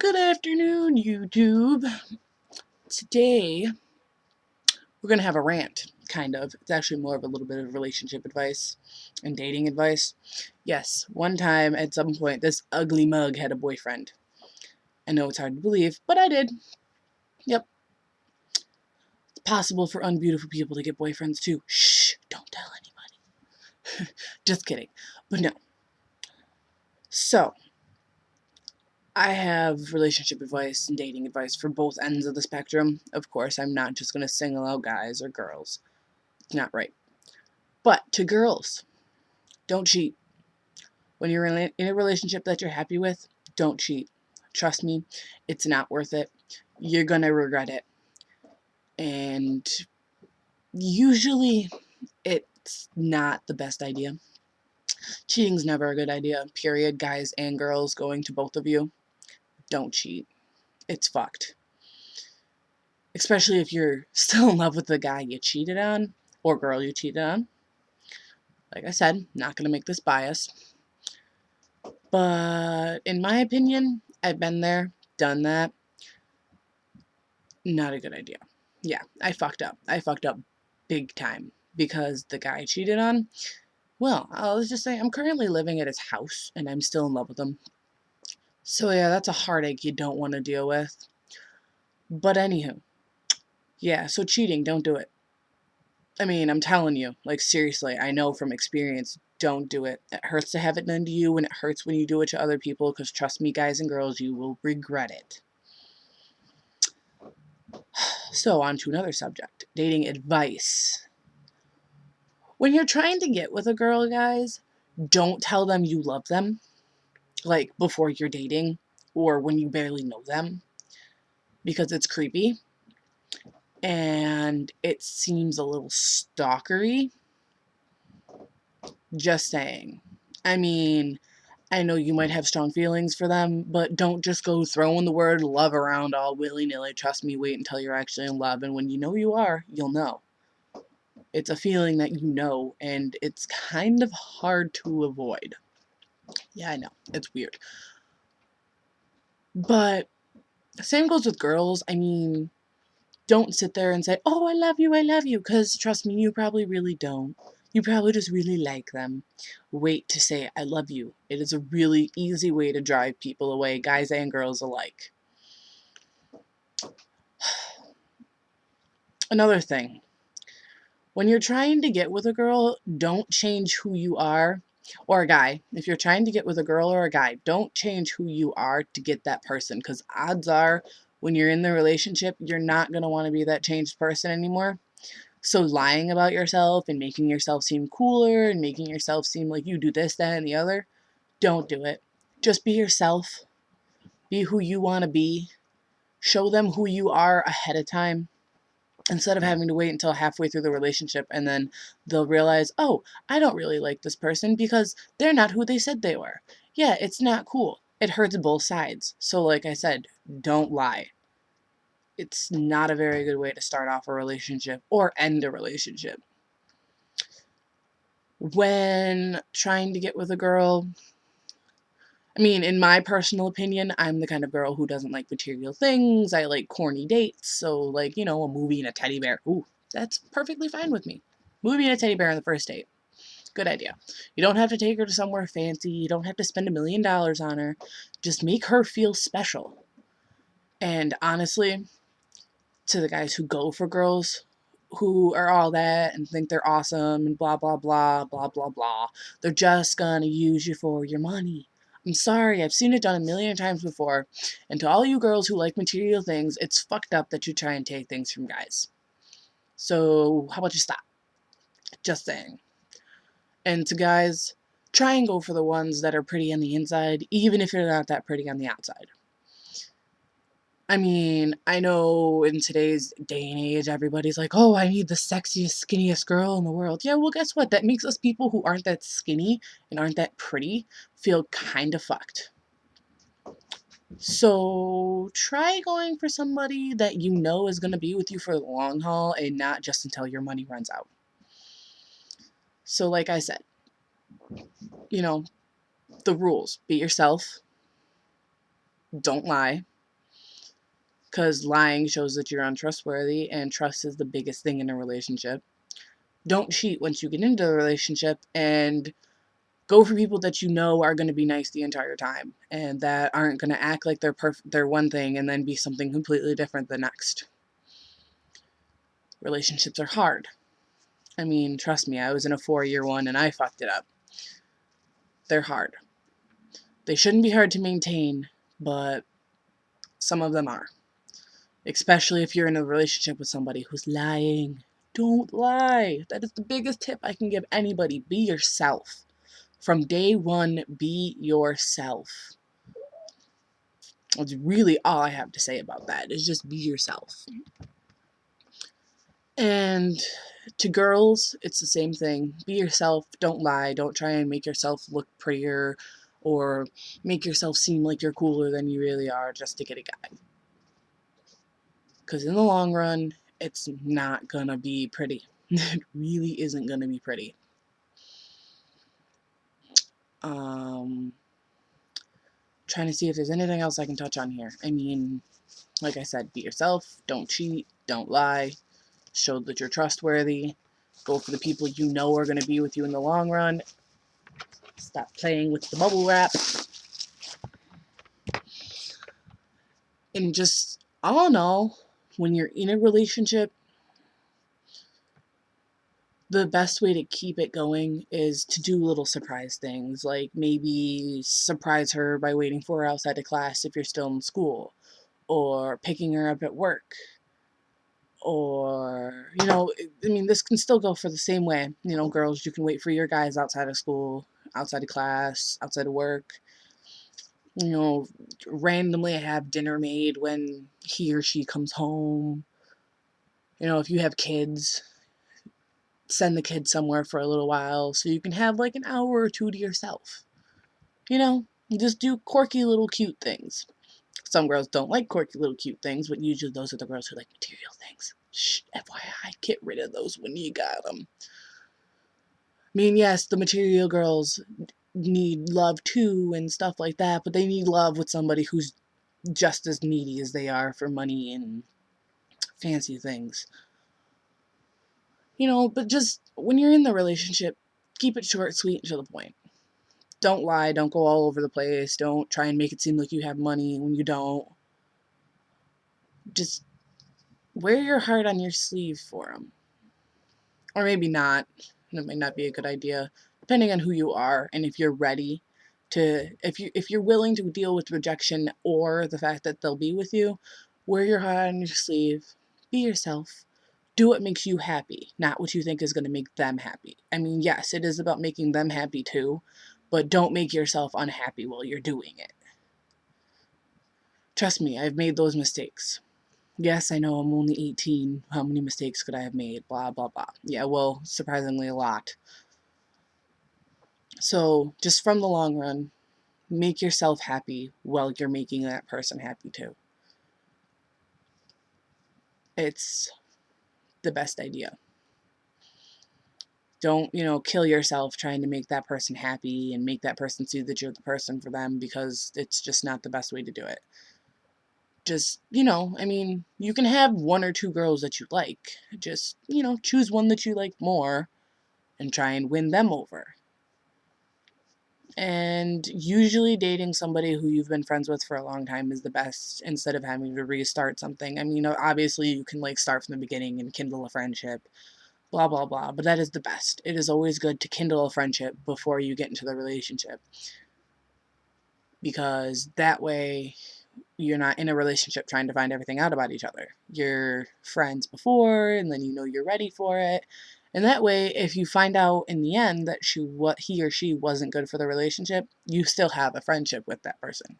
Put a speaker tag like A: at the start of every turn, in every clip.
A: Good afternoon, YouTube. Today, we're going to have a rant, kind of. It's actually more of a little bit of relationship advice and dating advice. Yes, one time, at some point, this ugly mug had a boyfriend. I know it's hard to believe, but I did. Yep. It's possible for unbeautiful people to get boyfriends, too. Shh, don't tell anybody. Just kidding. But no. So, I have relationship advice and dating advice for both ends of the spectrum. Of course, I'm not just going to single out guys or girls. Not right. But to girls, don't cheat. When you're in a relationship that you're happy with, don't cheat. Trust me, it's not worth it. You're going to regret it. And usually, it's not the best idea. Cheating's never a good idea, period. Guys and girls, going to both of you, don't cheat. It's fucked. Especially if you're still in love with the guy you cheated on, or girl you cheated on. Like I said, not going to make this bias. But in my opinion, I've been there, done that. Not a good idea. Yeah, I fucked up. I fucked up big time because the guy I cheated on, well, I'll just say I'm currently living at his house and I'm still in love with him. So yeah, that's a heartache you don't want to deal with. But anywho, yeah, so cheating, don't do it. I mean, I'm telling you, like seriously, I know from experience, don't do it. It hurts to have it done to you and it hurts when you do it to other people because trust me, guys and girls, you will regret it. So, on to another subject, dating advice. When you're trying to get with a girl, guys, don't tell them you love them, like before you're dating or when you barely know them, because it's creepy and it seems a little stalkery. Just saying. I mean, I know you might have strong feelings for them, but don't just go throwing the word love around all willy-nilly. Trust me, wait until you're actually in love, and when you know you are, you'll know. It's a feeling that you know, and it's kind of hard to avoid. Yeah, I know. It's weird. But same goes with girls. I mean, don't sit there and say, oh, I love you, because trust me, you probably really don't. You probably just really like them. Wait to say, I love you. It is a really easy way to drive people away, guys and girls alike. Another thing, when you're trying to get with a girl, don't change who you are. Or a guy. If you're trying to get with a girl or a guy, don't change who you are to get that person. Because odds are, when you're in the relationship, you're not going to want to be that changed person anymore. So lying about yourself and making yourself seem cooler and making yourself seem like you do this, that, and the other, don't do it. Just be yourself. Be who you want to be. Show them who you are ahead of time, instead of having to wait until halfway through the relationship and then they'll realize, oh, I don't really like this person because they're not who they said they were. Yeah, it's not cool. It hurts both sides. So like I said, don't lie. It's not a very good way to start off a relationship or end a relationship. When trying to get with a girl, I mean, in my personal opinion, I'm the kind of girl who doesn't like material things. I like corny dates. So, like, you know, a movie and a teddy bear. Ooh, that's perfectly fine with me. Movie and a teddy bear on the first date. Good idea. You don't have to take her to somewhere fancy. You don't have to spend $1 million on her. Just make her feel special. And honestly, to the guys who go for girls who are all that and think they're awesome and blah, blah, blah, blah, blah, blah, they're just gonna use you for your money. I'm sorry, I've seen it done a million times before. And to all you girls who like material things, it's fucked up that you try and take things from guys. So, how about you stop? Just saying. And to guys, try and go for the ones that are pretty on the inside, even if you're not that pretty on the outside. I mean, I know in today's day and age, everybody's like, oh, I need the sexiest, skinniest girl in the world. Yeah, well, guess what? That makes us people who aren't that skinny and aren't that pretty feel kind of fucked. So try going for somebody that you know is going to be with you for the long haul and not just until your money runs out. So, like I said, you know, the rules: be yourself, don't lie, because lying shows that you're untrustworthy, and trust is the biggest thing in a relationship. Don't cheat once you get into the relationship, and go for people that you know are going to be nice the entire time and that aren't going to act like they're one thing and then be something completely different the next. Relationships are hard. I mean, trust me, I was in a 4-year one and I fucked it up. They're hard. They shouldn't be hard to maintain, but some of them are. Especially if you're in a relationship with somebody who's lying. Don't lie. That is the biggest tip I can give anybody. Be yourself. From day one, be yourself. That's really all I have to say about that, is just be yourself. And to girls, it's the same thing. Be yourself. Don't lie. Don't try and make yourself look prettier or make yourself seem like you're cooler than you really are just to get a guy. Because in the long run, it's not gonna be pretty. It really isn't gonna be pretty. Trying to see if there's anything else I can touch on here. I mean, like I said, be yourself. Don't cheat. Don't lie. Show that you're trustworthy. Go for the people you know are going to be with you in the long run. Stop playing with the bubble wrap. And just, all in all, when you're in a relationship, the best way to keep it going is to do little surprise things. Like maybe surprise her by waiting for her outside of class if you're still in school. Or picking her up at work. Or, I mean, this can still go for the same way. Girls, you can wait for your guys outside of school, outside of class, outside of work. Randomly have dinner made when he or she comes home. If you have kids, send the kids somewhere for a little while so you can have like an hour or two to yourself. Just do quirky little cute things. Some girls don't like quirky little cute things, but usually those are the girls who like material things. Shh, FYI, get rid of those when you got them. I mean, yes, the material girls need love too and stuff like that, but they need love with somebody who's just as needy as they are for money and fancy things. But just when you're in the relationship, keep it short, sweet, and to the point. Don't lie, don't go all over the place, don't try and make it seem like you have money when you don't. Just wear your heart on your sleeve for them. Or maybe not. That might not be a good idea, depending on who you are and if you're ready to, if you're willing to deal with rejection or the fact that they'll be with you. Wear your heart on your sleeve. Be yourself. Do what makes you happy, not what you think is going to make them happy. I mean, yes, it is about making them happy too, but don't make yourself unhappy while you're doing it. Trust me, I've made those mistakes. Yes, I know I'm only 18. How many mistakes could I have made? Blah, blah, blah. Yeah, well, surprisingly a lot. So, just from the long run, make yourself happy while you're making that person happy too. It's the best idea. Don't, kill yourself trying to make that person happy and make that person see that you're the person for them, because it's just not the best way to do it. Just, I mean, you can have one or two girls that you like. Just, choose one that you like more and try and win them over. And usually dating somebody who you've been friends with for a long time is the best, instead of having to restart something. I mean, obviously you can like start from the beginning and kindle a friendship, blah, blah, blah, but that is the best. It is always good to kindle a friendship before you get into the relationship, because that way you're not in a relationship trying to find everything out about each other. You're friends before, and then you're ready for it. And that way, if you find out in the end that what he or she wasn't good for the relationship, you still have a friendship with that person.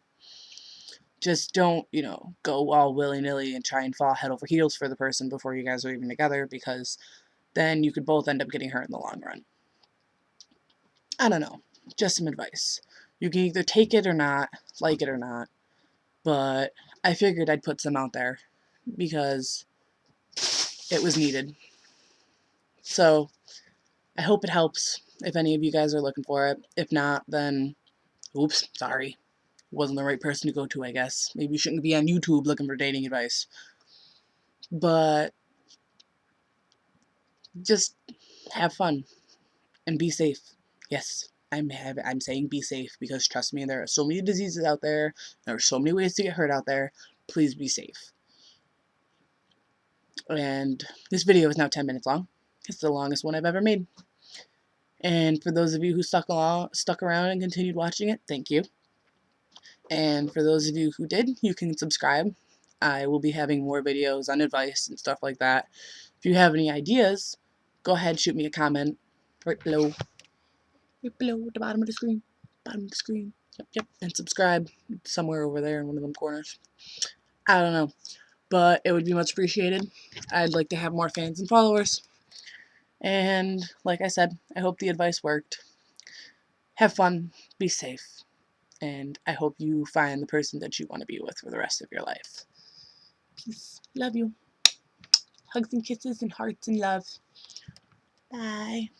A: Just don't, go all willy-nilly and try and fall head over heels for the person before you guys are even together, because then you could both end up getting hurt in the long run. I don't know. Just some advice. You can either take it or not, like it or not, but I figured I'd put some out there because it was needed. So I hope it helps if any of you guys are looking for it. If not, then oops, sorry. wasn't the right person to go to, I guess. Maybe you shouldn't be on YouTube looking for dating advice. But just have fun and be safe. Yes, I'm saying be safe, because trust me, there are so many diseases out there. There are so many ways to get hurt out there. Please be safe. And this video is now 10 minutes long. It's the longest one I've ever made. And for those of you who stuck around and continued watching it, thank you. And for those of you who did, you can subscribe. I will be having more videos on advice and stuff like that. If you have any ideas, go ahead, shoot me a comment right below. Right below at the bottom of the screen. Bottom of the screen. Yep. And subscribe somewhere over there in one of them corners. I don't know. But it would be much appreciated. I'd like to have more fans and followers. And like I said, I hope the advice worked. Have fun. Be safe. And I hope you find the person that you want to be with for the rest of your life. Peace. Love you. Hugs and kisses and hearts and love. Bye.